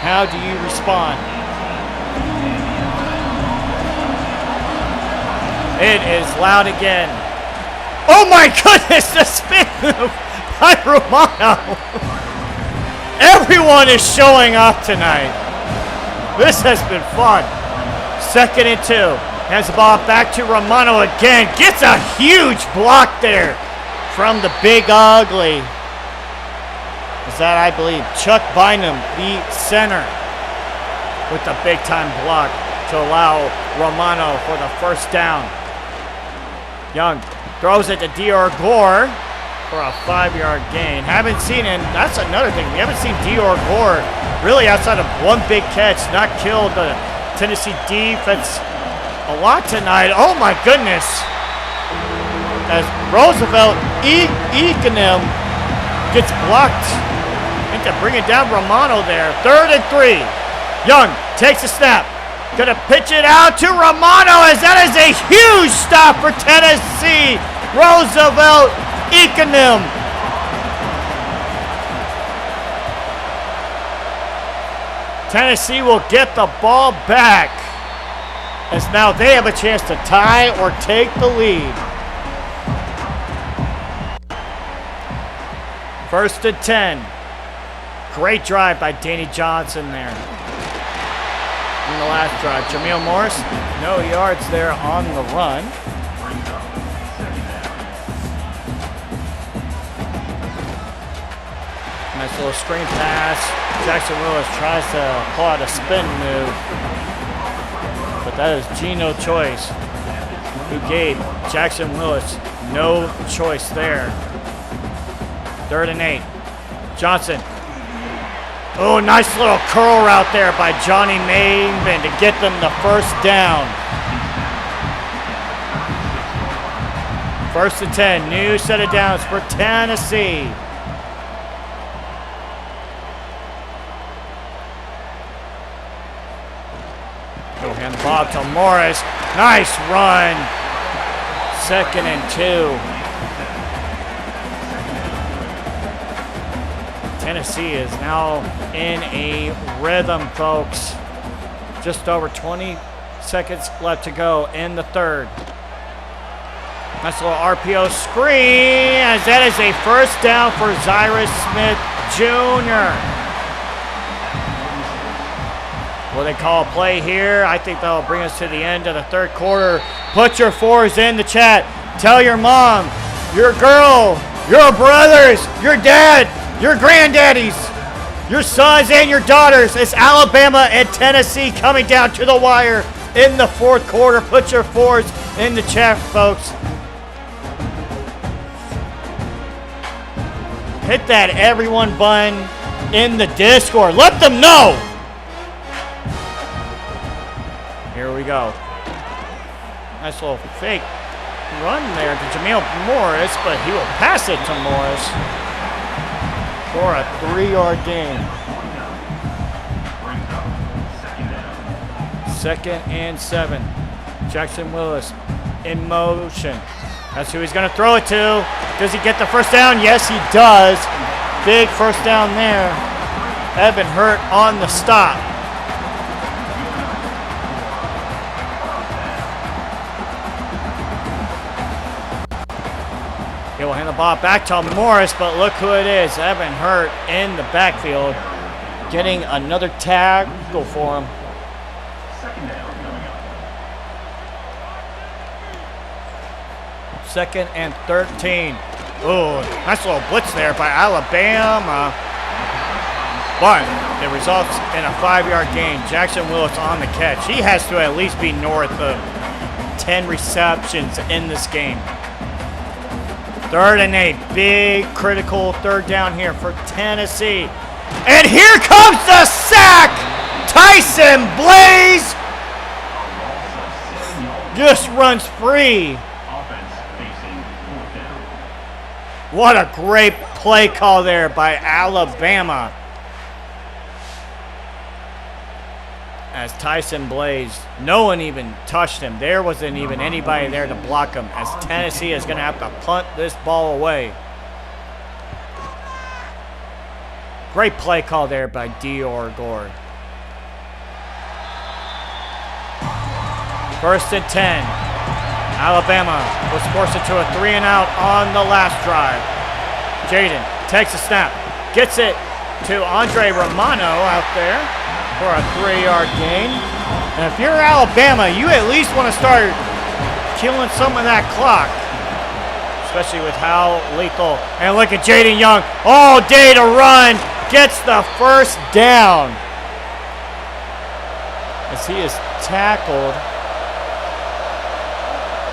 How do you respond? It is loud again. Oh my goodness, the spin move by Romano. Everyone is showing up tonight. This has been fun. 2nd and 2. Hands the ball back to Romano again. Gets a huge block there from the big ugly. Is that, I believe, Chuck Bynum, the center, with the big time block to allow Romano for the first down. Young throws it to Dior Gore for a 5-yard gain. Haven't seen, and that's another thing, we haven't seen Dior Gore really outside of one big catch, not killed the Tennessee defense a lot tonight. Oh my goodness. As Roosevelt Ekanem gets blocked into bringing down Romano there. 3rd and 3. Young takes a snap. Gonna pitch it out to Romano as that is a huge stop for Tennessee. Roosevelt Ekanem. Tennessee will get the ball back as now they have a chance to tie or take the lead. 1st and 10. Great drive by Danny Johnson there. In the last drive, Jamil Morris, no yards there on the run. Nice little screen pass. Jackson Willis tries to pull out a spin move. But that is Gino Choice, who gave Jackson Willis no choice there. 3rd and 8. Johnson. Oh, nice little curl route there by Johnny Maven to get them the first down. 1st and 10. New set of downs for Tennessee. Go hand the ball to Morris. Nice run. 2nd and 2. Tennessee is now in a rhythm, folks. Just over 20 seconds left to go in the 3rd. Nice little RPO screen, as that is a first down for Cyrus Smith Jr. Will they call a play here? I think that'll bring us to the end of the 3rd quarter. Put your 4s in the chat. Tell your mom, your girl, your brothers, your dad, your granddaddies, your sons and your daughters. It's Alabama and Tennessee coming down to the wire in the 4th quarter. Put your 4s in the chat, folks. Hit that everyone button in the Discord. Let them know. Here we go. Nice little fake run there to Jamil Morris, but he will pass it to Morris for a 3-yard gain. 2nd and 7. Jackson Willis in motion. That's who he's going to throw it to. Does he get the first down? Yes, he does. Big first down there. Evan Hurt on the stop. He will hand the ball back to Morris, but look who it is. Evan Hurt in the backfield, getting another tackle for him. 2nd and 13. Oh, nice little blitz there by Alabama. But it results in a 5-yard gain. Jackson Willis on the catch. He has to at least be north of 10 receptions in this game. 3rd and 8. Big critical 3rd down here for Tennessee. And here comes the sack! Tyson Blaze just runs free. What a great play call there by Alabama. As Tyson Blaze, no one even touched him. There wasn't even anybody there to block him, as Tennessee is going to have to punt this ball away. Great play call there by Dior Gore. 1st and 10. Alabama was forced into a 3-and-out on the last drive. Jaden takes a snap, gets it to Andre Romano out there for a 3-yard gain. And if you're Alabama, you at least want to start killing some of that clock, especially with how lethal. And look at Jaden Young, all day to run, gets the first down as he is tackled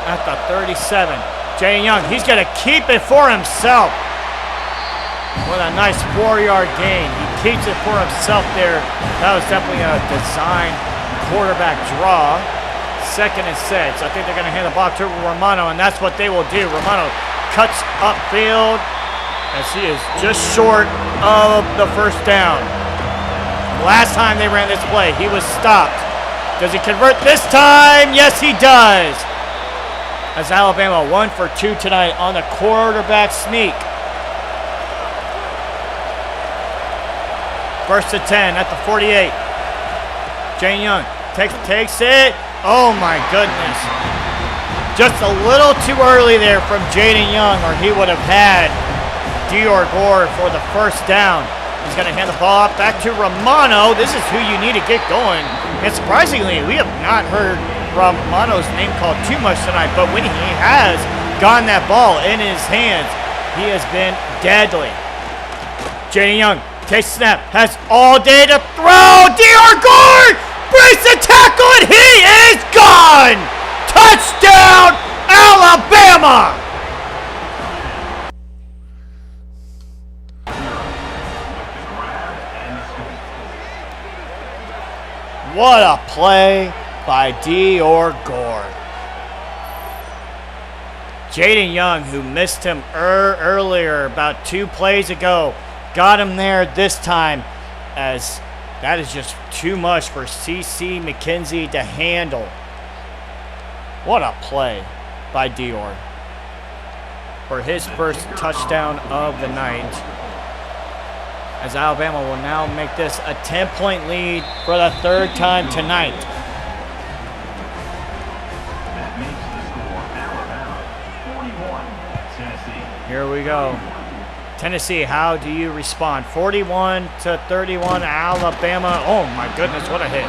at the 37. Jaden Young, he's going to keep it for himself. What a nice 4-yard gain. He keeps it for himself there. That was definitely a design quarterback draw. 2nd and 6. I think they're going to hand the ball to Romano, and that's what they will do. Romano cuts upfield as he is just short of the first down. Last time they ran this play, he was stopped. Does he convert this time? Yes, he does. As Alabama 1 for 2 tonight on the quarterback sneak. 1st and 10 at the 48. Jaden Young takes it. Oh my goodness. Just a little too early there from Jaden Young, or he would have had Dior Gore for the first down. He's going to hand the ball off back to Romano. This is who you need to get going. And surprisingly, we have not heard Romano's name called too much tonight, but when he has gotten that ball in his hands, he has been deadly. Jaden Young takes the snap, has all day to throw. Dior Gore breaks the tackle, and he is gone. Touchdown, Alabama. What a play by Dior Gore. Jaden Young, who missed him earlier about 2 plays ago, got him there this time, as that is just too much for C.C. McKenzie to handle. What a play by Dior for his first touchdown of the night, as Alabama will now make this a 10-point lead for the 3rd time tonight. Here we go. Tennessee, how do you respond? 41-31, Alabama. Oh my goodness, what a hit.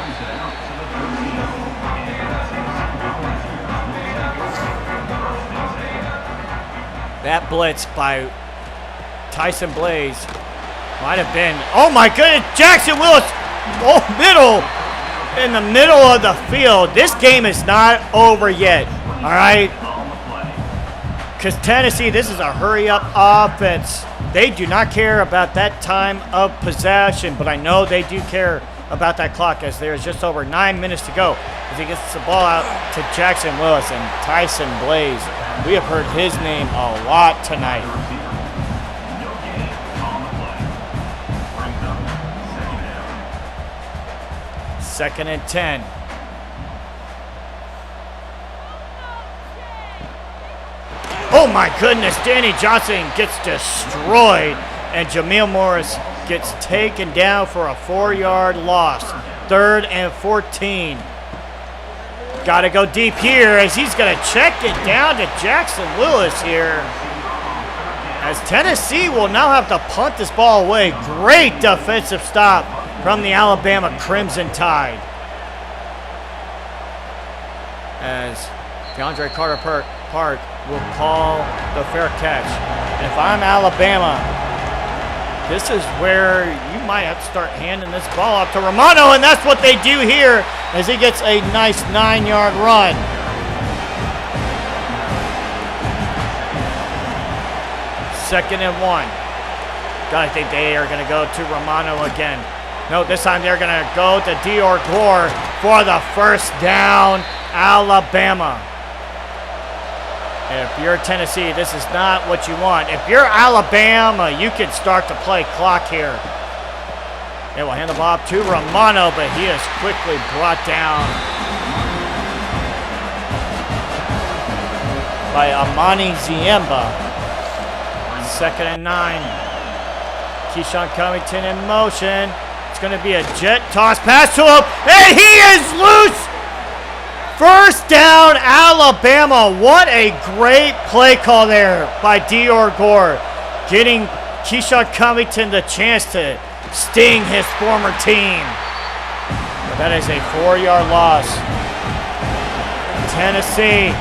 That blitz by Tyson Blaze might have been, oh my goodness, Jackson Willis, in the middle of the field. This game is not over yet, all right? Because Tennessee, this is a hurry-up offense. They do not care about that time of possession, but I know they do care about that clock, as there's just over 9 minutes to go as he gets the ball out to Jackson Willis and Tyson Blaze. We have heard his name a lot tonight. Second and 10. Oh my goodness, Danny Johnson gets destroyed, and Jamil Morris gets taken down for a 4-yard loss. 3rd and 14. Got to go deep here, as he's going to check it down to Jackson Willis here, as Tennessee will now have to punt this ball away. Great defensive stop from the Alabama Crimson Tide, as DeAndre Carter-Park will call the fair catch. And if I'm Alabama, this is where you might have to start handing this ball off to Romano, and that's what they do here, as he gets a nice 9-yard run. Second and 1. I think they are going to go to Romano again. No, this time they're going to go to Dior Gore for the first down, Alabama. If you're Tennessee, this is not what you want. If you're Alabama, you can start to play clock here. They will hand the ball up to Romano, but he is quickly brought down by Amani Ziemba. Second and 9. Keyshawn Covington in motion. It's going to be a jet toss pass to him, and he is loose. First down, Alabama. What a great play call there by Dior Gore, getting Keyshawn Covington the chance to sting his former team. But that is a 4-yard loss. Tennessee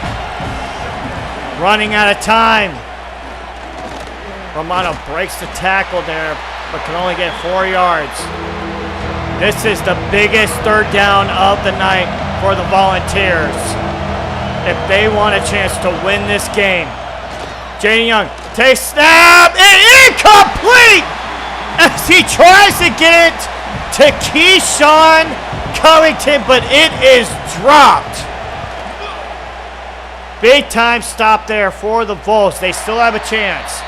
running out of time. Romano breaks the tackle there, but can only get 4 yards. This is the biggest 3rd down of the night for the Volunteers, if they want a chance to win this game. Jaden Young takes snap, and incomplete as he tries to get it to Keyshawn Covington, but it is dropped. Big time stop there for the Vols. They still have a chance.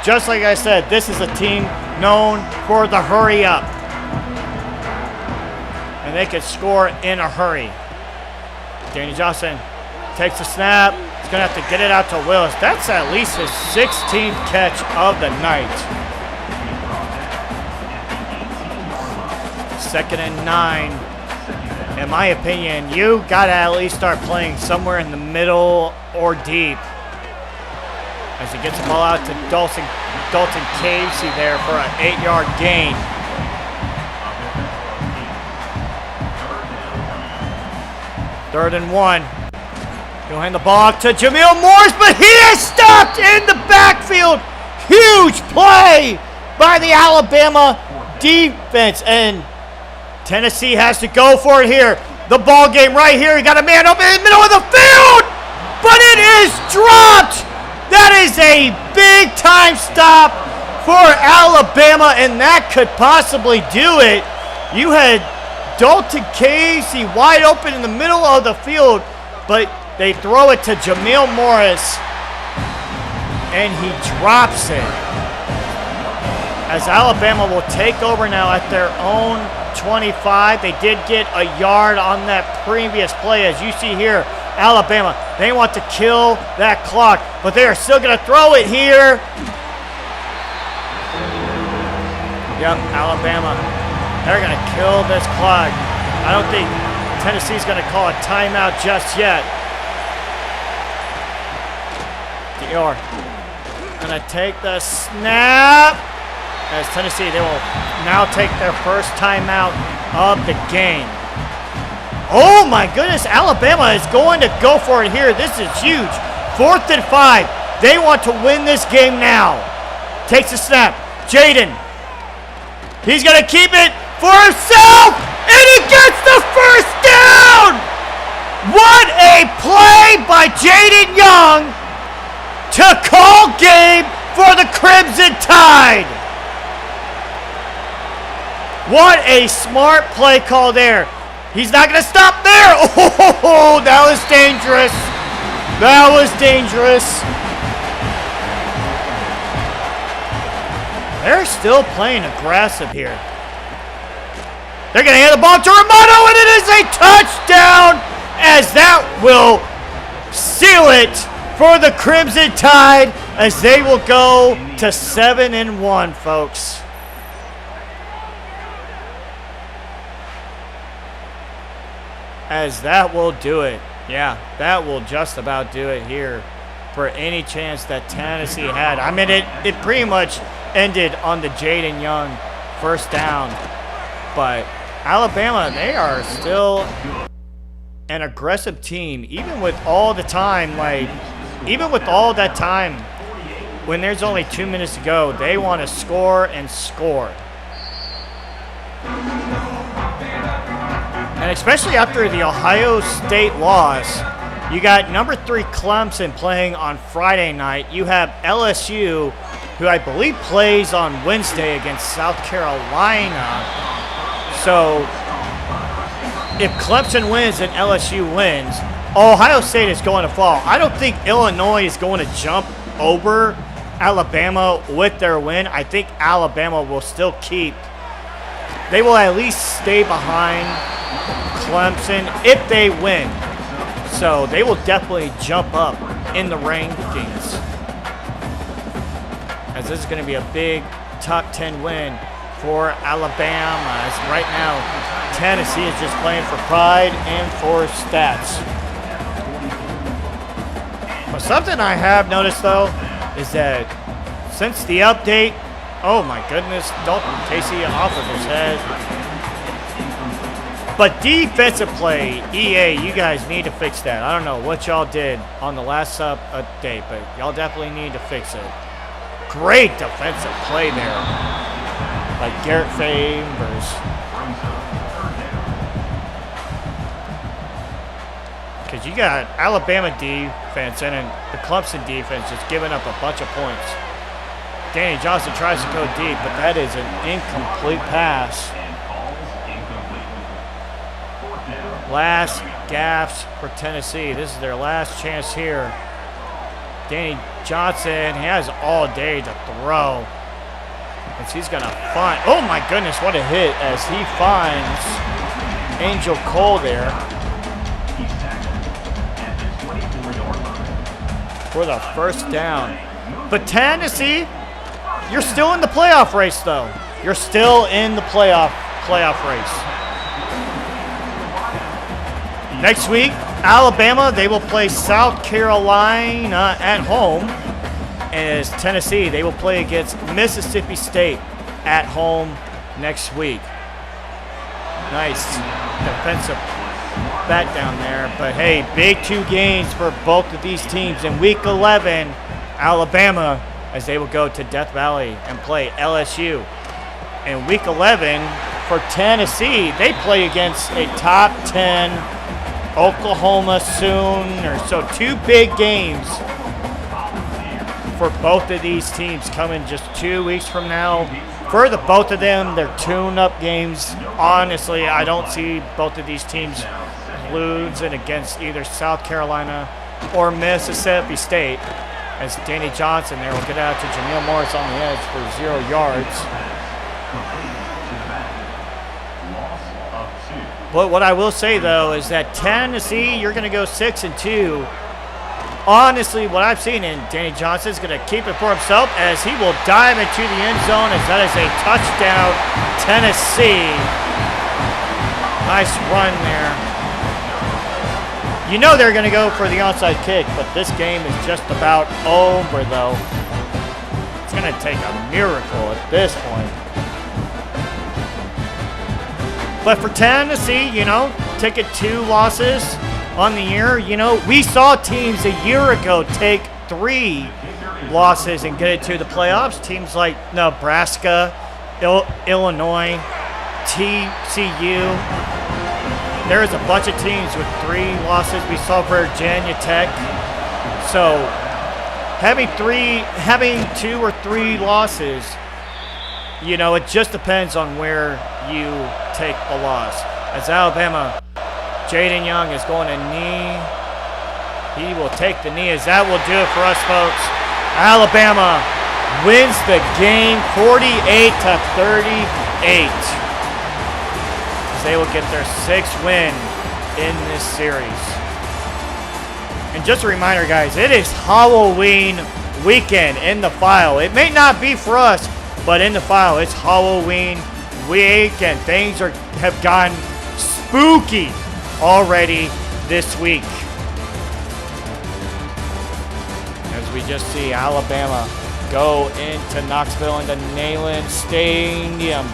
Just like I said, this is a team known for the hurry up, and they could score in a hurry. Danny Johnson takes the snap. He's going to have to get it out to Willis. That's at least his 16th catch of the night. Second and 9. In my opinion, you got to at least start playing somewhere in the middle or deep, as he gets the ball out to Dalton Casey there for an 8-yard gain. Third and 1. He'll hand the ball off to Jamil Morris, but he is stopped in the backfield. Huge play by the Alabama defense. And Tennessee has to go for it here. The ball game right here. He got a man open in the middle of the field, but it is dropped. That is a big time stop for Alabama, and that could possibly do it. You had Dalton Casey wide open in the middle of the field, but they throw it to Jamil Morris, and he drops it. As Alabama will take over now at their own 25. They did get a yard on that previous play. As you see here, Alabama, they want to kill that clock, but they are still going to throw it here. Yep, Alabama, they're going to kill this clock. I don't think Tennessee's going to call a timeout just yet. They are going to take the snap. As Tennessee, they will now take their first timeout of the game. Oh my goodness, Alabama is going to go for it here. This is huge. 4th and 5. They want to win this game now. Takes the snap. Jaden. He's going to keep it for himself, and he gets the first down. What a play by Jaden Young to call game for the Crimson Tide. What a smart play call there. He's not going to stop there. Oh, that was dangerous. That was dangerous. They're still playing aggressive here. They're going to hand the ball to Romano, and it is a touchdown, as that will seal it for the Crimson Tide, as they will go to 7-1, folks. As that will do it. Yeah, that will just about do it here for any chance that Tennessee had. I mean, it pretty much ended on the Jaden Young first down. But Alabama, they are still an aggressive team, even with all the time, even with all that time, when there's only 2 minutes to go, they want to score and score. And especially after the Ohio State loss, you got number 3 Clemson playing on Friday night. You have LSU, who I believe plays on Wednesday against South Carolina. So if Clemson wins and LSU wins, Ohio State is going to fall. I don't think Illinois is going to jump over Alabama with their win. I think Alabama will still keep. They will at least stay behind Clemson if they win. So they will definitely jump up in the rankings, as this is going to be a big top 10 win for Alabama. As right now, Tennessee is just playing for pride and for stats. But something I have noticed, though, is that since the update, oh my goodness, Dalton Casey off of his head. But defensive play, EA, you guys need to fix that. I don't know what y'all did on the last update, but y'all definitely need to fix it. Great defensive play there. Like Garrett Favors. Because you got Alabama defense and the Clemson defense just giving up a bunch of points. Danny Johnson tries to go deep, but that is an incomplete pass. Last gaffes for Tennessee. This is their last chance here. Danny Johnson, he has all day to throw. And he's going to find, oh my goodness, what a hit as he finds Angel Cole there for the first down. But Tennessee, you're still in the playoff race, though. You're still in the playoff race. Next week, Alabama, they will play South Carolina at home. And as Tennessee, they will play against Mississippi State at home next week. Nice defensive bet down there. But hey, big 2 games for both of these teams. In week 11, Alabama as they will go to Death Valley and play LSU. In week 11 for Tennessee, they play against a top 10 Oklahoma Sooner. So 2 big games for both of these teams coming just 2 weeks from now. For the both of them, they're tune-up games. Honestly, I don't see both of these teams losing against either South Carolina or Mississippi State, as Danny Johnson there will get out to Jameel Morris on the edge for 0 yards. But what I will say, though, is that Tennessee, you're going to go 6-2. Honestly, what I've seen, and Danny Johnson is going to keep it for himself as he will dive into the end zone, as that is a touchdown, Tennessee. Nice run there. You know they're going to go for the onside kick, but this game is just about over, though. It's going to take a miracle at this point. But for Tennessee, you know, taking 2 losses on the year, you know, we saw teams a year ago take 3 losses and get it to the playoffs. Teams like Nebraska, Illinois, TCU. There is a bunch of teams with 3 losses. We saw Virginia Tech. So having 2 or 3 losses, you know, it just depends on where you take the loss. As Alabama, Jaden Young is going to knee. He will take the knee, as that will do it for us, folks. Alabama wins the game 48-38. As they will get their 6th win in this series. And just a reminder, guys, it is Halloween weekend in the file. It may not be for us, but in the file, it's Halloween week, and things have gotten spooky already this week. As we just see Alabama go into Knoxville into Neyland Stadium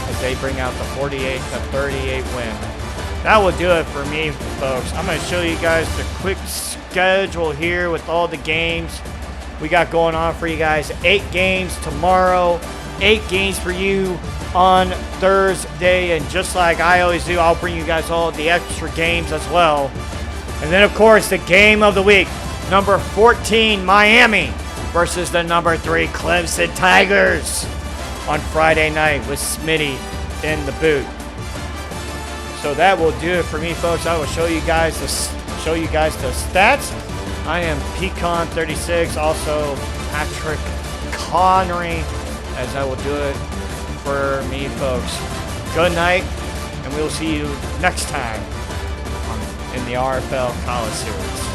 as they bring out the 48-38 win. That will do it for me, folks. I'm going to show you guys the quick schedule here with all the games we got going on for you guys. 8 games tomorrow, 8 games for you on Thursday, and just like I always do, I'll bring you guys all the extra games as well. And then, of course, the game of the week, number 14 Miami versus the number 3 Clemson Tigers on Friday night with Smitty in the booth. So that will do it for me, folks. I will show you guys the stats. I am Pecan36, also Patrick Connery, as I will do it for me, folks. Good night, and we will see you next time in the RFL College Series.